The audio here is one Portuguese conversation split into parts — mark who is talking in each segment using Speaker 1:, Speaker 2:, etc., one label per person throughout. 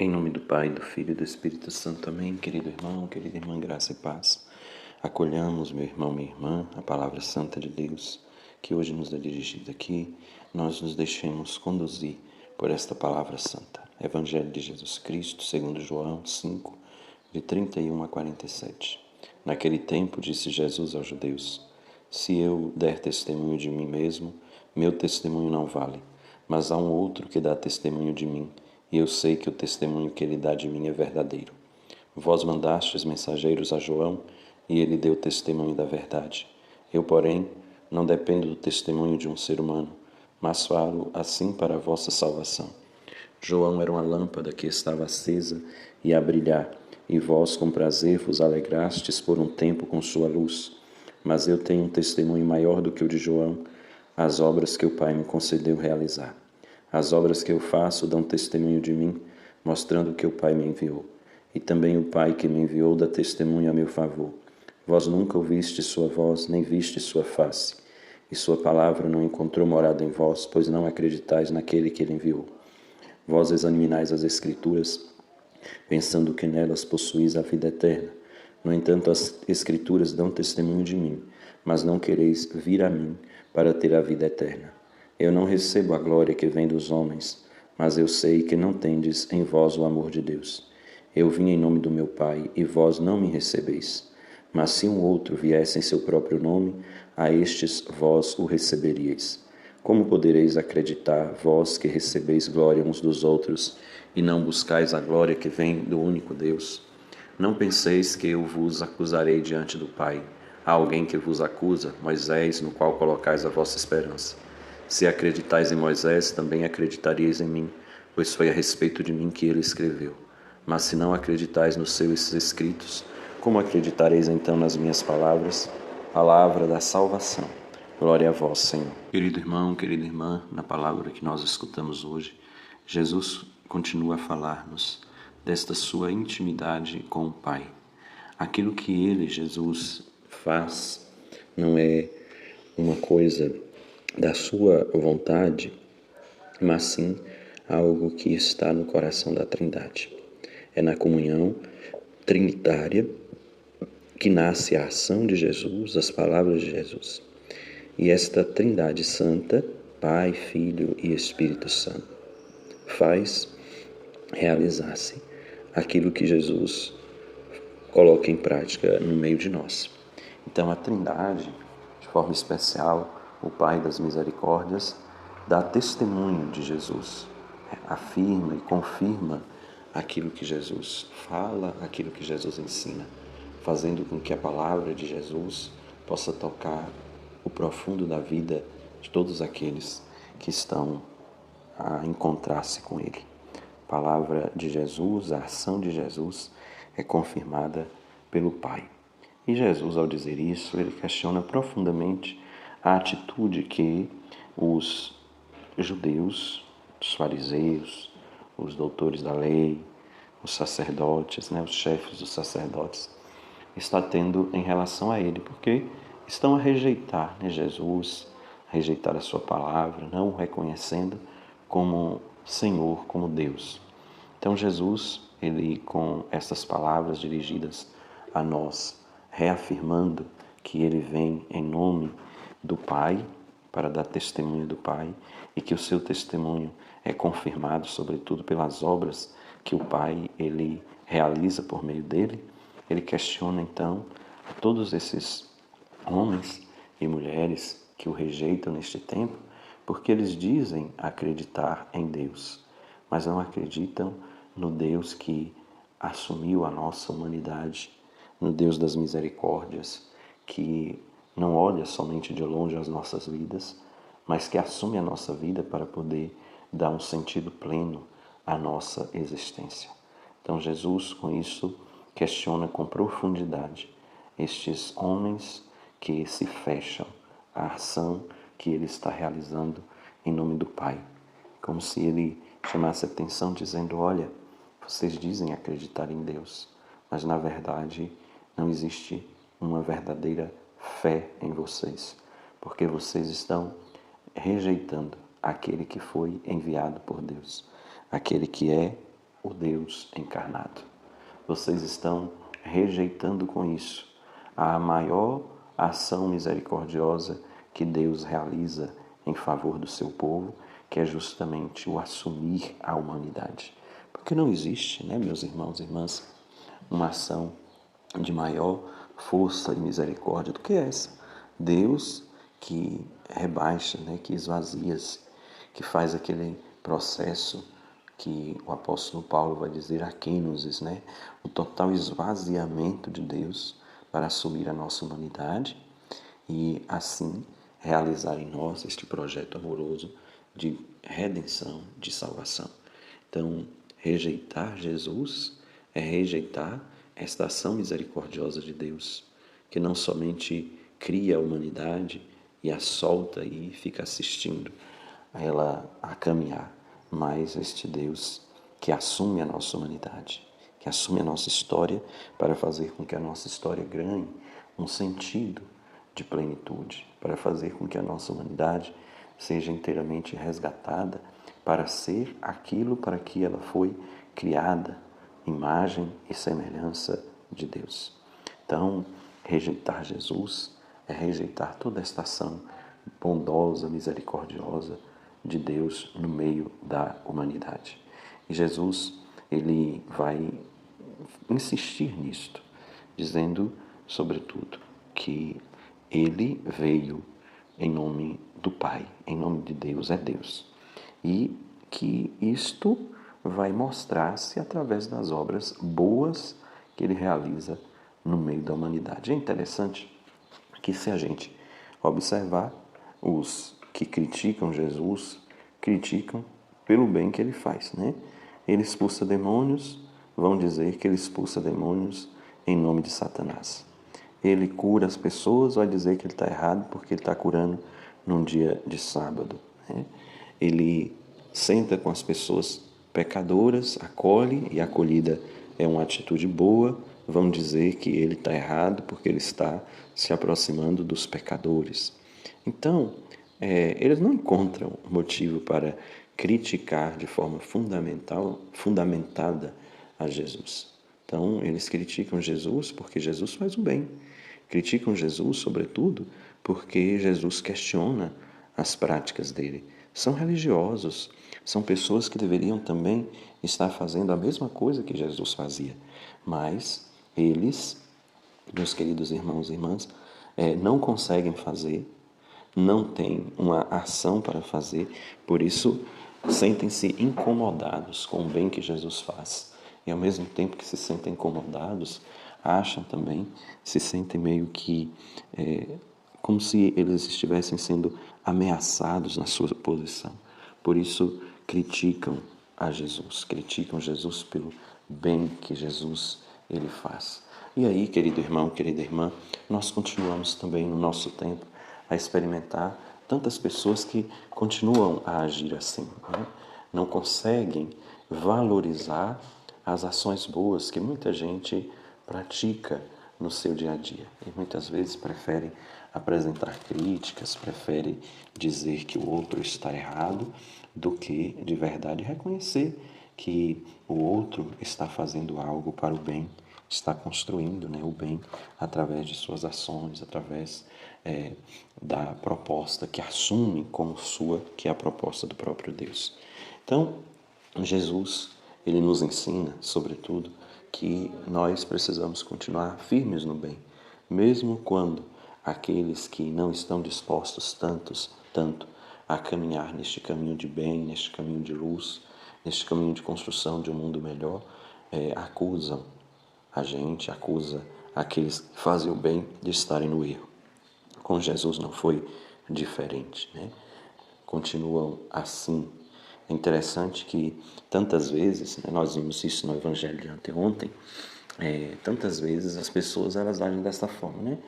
Speaker 1: Em nome do Pai, do Filho e do Espírito Santo. Amém. Querido irmão, querida irmã, graça e paz. Acolhamos, meu irmão, minha irmã, a palavra santa de Deus, que hoje nos é dirigida aqui. Nós nos deixemos conduzir por esta palavra santa. Evangelho de Jesus Cristo, segundo João 5, de 31 a 47. Naquele tempo disse Jesus aos judeus: Se eu der testemunho de mim mesmo, meu testemunho não vale. Mas há um outro que dá testemunho de mim, e eu sei que o testemunho que ele dá de mim é verdadeiro. Vós mandastes mensageiros a João, e ele deu testemunho da verdade. Eu, porém, não dependo do testemunho de um ser humano, mas falo assim para a vossa salvação. João era uma lâmpada que estava acesa e a brilhar, e vós com prazer vos alegrastes por um tempo com sua luz. Mas eu tenho um testemunho maior do que o de João, as obras que o Pai me concedeu realizar. As obras que eu faço dão testemunho de mim, mostrando que o Pai me enviou. E também o Pai que me enviou dá testemunho a meu favor. Vós nunca ouviste sua voz, nem viste sua face. E sua palavra não encontrou morada em vós, pois não acreditais naquele que ele enviou. Vós examinais as Escrituras, pensando que nelas possuís a vida eterna. No entanto, as Escrituras dão testemunho de mim, mas não quereis vir a mim para ter a vida eterna. Eu não recebo a glória que vem dos homens, mas eu sei que não tendes em vós o amor de Deus. Eu vim em nome do meu Pai, e vós não me recebeis. Mas se um outro viesse em seu próprio nome, a estes vós o receberíeis. Como podereis acreditar, vós que recebeis glória uns dos outros, e não buscais a glória que vem do único Deus? Não penseis que eu vos acusarei diante do Pai. Há alguém que vos acusa, Moisés, no qual colocais a vossa esperança. Se acreditais em Moisés, também acreditaríeis em mim, pois foi a respeito de mim que ele escreveu. Mas se não acreditais nos seus escritos, como acreditareis então nas minhas palavras? Palavra da salvação. Glória a vós, Senhor. Querido irmão, querida irmã, na palavra que nós escutamos hoje, Jesus continua a falar-nos desta sua intimidade com o Pai. Aquilo que ele, Jesus, faz não é uma coisa da sua vontade, mas sim algo que está no coração da Trindade. É na comunhão trinitária que nasce a ação de Jesus, as palavras de Jesus. E esta Trindade Santa, Pai, Filho e Espírito Santo, faz realizar-se aquilo que Jesus coloca em prática no meio de nós. Então a Trindade, de forma especial, o Pai das Misericórdias, dá testemunho de Jesus, afirma e confirma aquilo que Jesus fala, aquilo que Jesus ensina, fazendo com que a palavra de Jesus possa tocar o profundo da vida de todos aqueles que estão a encontrar-se com Ele. A palavra de Jesus, a ação de Jesus é confirmada pelo Pai. E Jesus, ao dizer isso, ele questiona profundamente a atitude que os judeus, os fariseus, os doutores da lei, os sacerdotes, os chefes dos sacerdotes, está tendo em relação a ele, porque estão a rejeitar Jesus, a rejeitar a sua palavra, não o reconhecendo como Senhor, como Deus. Então Jesus, ele com essas palavras dirigidas a nós, reafirmando que ele vem em nome do Pai, para dar testemunho do Pai, e que o seu testemunho é confirmado, sobretudo, pelas obras que o Pai ele realiza por meio dele. Ele questiona, então, todos esses homens e mulheres que o rejeitam neste tempo, porque eles dizem acreditar em Deus, mas não acreditam no Deus que assumiu a nossa humanidade, no Deus das misericórdias, que não olha somente de longe as nossas vidas, mas que assume a nossa vida para poder dar um sentido pleno à nossa existência. Então Jesus, com isso, questiona com profundidade estes homens que se fecham à ação que ele está realizando em nome do Pai. Como se ele chamasse a atenção dizendo: olha, vocês dizem acreditar em Deus, mas na verdade não existe uma verdadeira fé em vocês, porque vocês estão rejeitando aquele que foi enviado por Deus, aquele que é o Deus encarnado. Vocês estão rejeitando com isso a maior ação misericordiosa que Deus realiza em favor do seu povo, que é justamente o assumir a humanidade. Porque não existe, meus irmãos e irmãs, uma ação de maior força e misericórdia do que essa. Deus que rebaixa, que esvazia-se, que faz aquele processo que o apóstolo Paulo vai dizer aquênosis, o total esvaziamento de Deus para assumir a nossa humanidade e assim realizar em nós este projeto amoroso de redenção, de salvação. Então, rejeitar Jesus é rejeitar esta ação misericordiosa de Deus, que não somente cria a humanidade e a solta e fica assistindo a ela a caminhar, mas este Deus que assume a nossa humanidade, que assume a nossa história para fazer com que a nossa história ganhe um sentido de plenitude, para fazer com que a nossa humanidade seja inteiramente resgatada para ser aquilo para que ela foi criada, imagem e semelhança de Deus. Então, rejeitar Jesus é rejeitar toda esta ação bondosa, misericordiosa de Deus no meio da humanidade. E Jesus, ele vai insistir nisto, dizendo, sobretudo, que ele veio em nome do Pai, em nome de Deus, é Deus. E que isto vai mostrar-se através das obras boas que ele realiza no meio da humanidade. É interessante que, se a gente observar, os que criticam Jesus criticam pelo bem que ele faz, Ele expulsa demônios, vão dizer que ele expulsa demônios em nome de Satanás. Ele cura as pessoas, vai dizer que ele está errado porque ele está curando num dia de sábado. Ele senta com as pessoas pecadoras, acolhe, e a acolhida é uma atitude boa, vão dizer que ele está errado porque ele está se aproximando dos pecadores. Então, eles não encontram motivo para criticar de forma fundamentada a Jesus. Então, eles criticam Jesus porque Jesus faz o bem. Criticam Jesus, sobretudo, porque Jesus questiona as práticas dele. São religiosos, são pessoas que deveriam também estar fazendo a mesma coisa que Jesus fazia. Mas eles, meus queridos irmãos e irmãs, não conseguem fazer, não têm uma ação para fazer, por isso sentem-se incomodados com o bem que Jesus faz. E ao mesmo tempo que se sentem incomodados, acham também, se sentem meio que como se eles estivessem sendo ameaçados na sua posição. Por isso criticam criticam Jesus pelo bem que Jesus ele faz. E aí, querido irmão, querida irmã, nós continuamos também no nosso tempo a experimentar tantas pessoas que continuam a agir assim, não conseguem valorizar as ações boas que muita gente pratica no seu dia a dia. E muitas vezes preferem apresentar críticas, preferem dizer que o outro está errado, do que de verdade reconhecer que o outro está fazendo algo para o bem, está construindo o bem através de suas ações, através da proposta que assume como sua, que é a proposta do próprio Deus. Então, Jesus, ele nos ensina, sobretudo, que nós precisamos continuar firmes no bem, mesmo quando aqueles que não estão dispostos tanto a caminhar neste caminho de bem, neste caminho de luz, neste caminho de construção de um mundo melhor, acusam a gente, acusa aqueles que fazem o bem de estarem no erro. Com Jesus não foi diferente, Continuam assim. É interessante que tantas vezes, nós vimos isso no Evangelho de anteontem, tantas vezes as pessoas elas agem dessa forma,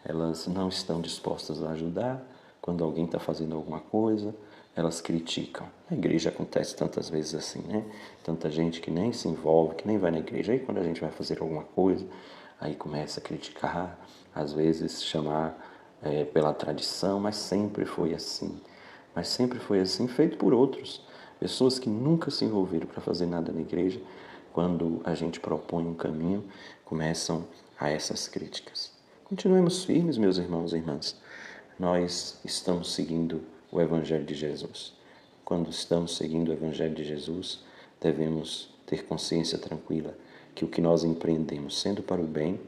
Speaker 1: Elas não estão dispostas a ajudar quando alguém está fazendo alguma coisa, elas criticam. Na igreja acontece tantas vezes assim, Tanta gente que nem se envolve, que nem vai na igreja. Aí quando a gente vai fazer alguma coisa, aí começa a criticar, às vezes chamar pela tradição, mas sempre foi assim. Mas sempre foi assim, feito por outros. Pessoas que nunca se envolveram para fazer nada na igreja, quando a gente propõe um caminho, começam a essas críticas. Continuemos firmes, meus irmãos e irmãs. Nós estamos seguindo o Evangelho de Jesus. Quando estamos seguindo o Evangelho de Jesus, devemos ter consciência tranquila que o que nós empreendemos, sendo para o bem,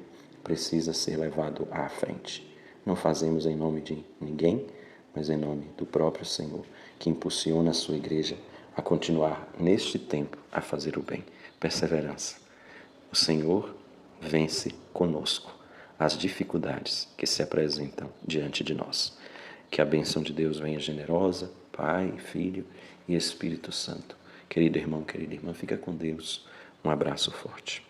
Speaker 1: precisa ser levado à frente. Não fazemos em nome de ninguém, mas em nome do próprio Senhor, que impulsiona a sua igreja a continuar neste tempo a fazer o bem. Perseverança. O Senhor vence conosco as dificuldades que se apresentam diante de nós. Que a bênção de Deus venha generosa, Pai, Filho e Espírito Santo. Querido irmão, querida irmã, fica com Deus. Um abraço forte.